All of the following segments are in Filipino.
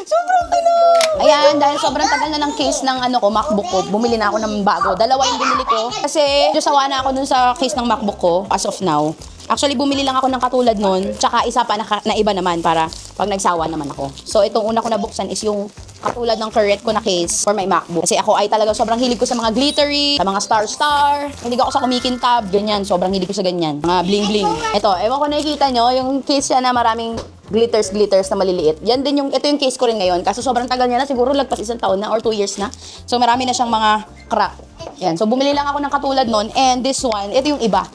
Sobrang tulong! Ayan, dahil sobrang tagal na ng case ng MacBook ko, bumili na ako ng bago. Dalawa yung binili ko. Kasi, sawa na ako dun sa case ng MacBook ko, as of now. Actually, bumili lang ako ng katulad nun, tsaka isa pa na iba naman para pag nagsawa naman ako. So, itong una ko nabuksan is yung katulad ng current ko na case for my MacBook. Kasi ako ay talaga sobrang hilig ko sa mga glittery, sa mga star-star. Hilig ako sa kumikintab, ganyan. Sobrang hilig ko sa ganyan. Mga bling-bling. Ito, ewan ko nakikita nyo, yung case siya na maraming glitters na maliliit. Yan din ito yung case ko rin ngayon. Kaso sobrang tagal niya na, siguro lagpas 1 taon na or 2 years na. So, marami na siyang mga crack. Yan. So, bumili lang ako ng katulad nun. And this one, ito yung iba.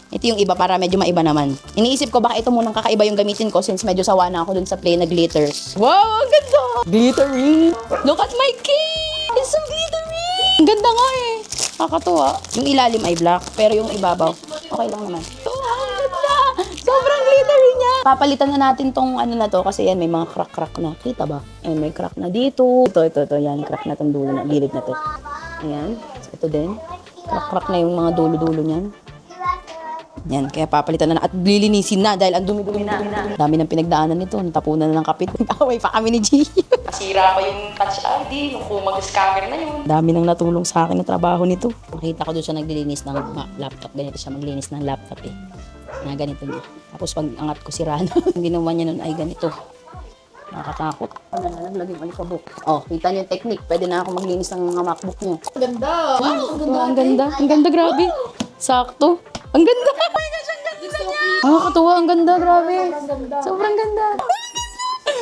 Ito yung iba para medyo maiba naman. Iniisip ko baka ito munang kakaiba yung gamitin ko since medyo sawa na ako dun sa plain na glitters. Wow, ang ganda! Glittery! Look at my cake! It's so glittery! Ang ganda nga eh. Nakakatuwa. Yung ilalim ay black, pero yung ibabaw, okay lang naman. Oh, ang ganda! Sobrang glittery niya! Papalitan na natin tong na to kasi yan may mga crack-crack na. Kita ba? Ayan, may crack na dito. Ito. Yan, crack na tong dulo na, gilid na to. Ayan. Ito din. Crack-crack na yung mga dulo-dulo niyan. Yan, kaya papalitan na at lilinisin na dahil ang dumi-dumi na. Dami ng pinagdaanan nito, natapunan na ng kapit. Away pa kami ni G. Nasira pa yung touch ID, yung mag-scammer na yun. Dami nang natulong sa akin na trabaho nito. Nakita ko doon siya naglilinis ng laptop. Ganito siya maglinis ng laptop eh. Na ganito niya. Tapos pag angat ko si Rana, ang ginawa niya nun ay ganito. Nakakatakot. Nalaglag yung alikabok. Oh, kita niyo yung technique. Pwede na ako maglinis ng mga MacBook niyo. Ang ganda! Wow! Ang ganda! Ang ganda, grabe! Sakto! Ang ganda! Oh my gosh, ang ganda niya! Nakakatuwa, ang ganda, grabe! Sobrang ganda!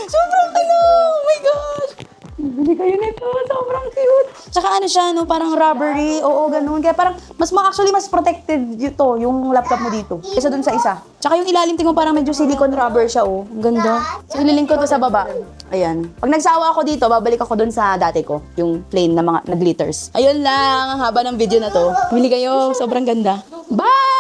Sobrang oh my gosh! Bili kayo nito, sobrang cute! Tsaka siya, parang rubbery, oo, ganun. Kaya parang, actually, mas protected ito, yung laptop mo dito. Kaysa dun sa isa. Tsaka yung ilalim, tingnan mo, parang medyo silicone rubber siya, oh. Ang ganda. So, ililink ko to sa baba. Ayan. Pag nagsawa ako dito, babalik ako dun sa dati ko. Yung plain na mga glitters. Ayun lang, ang haba ng video na to. Bili kayo, sobrang ganda. Bye!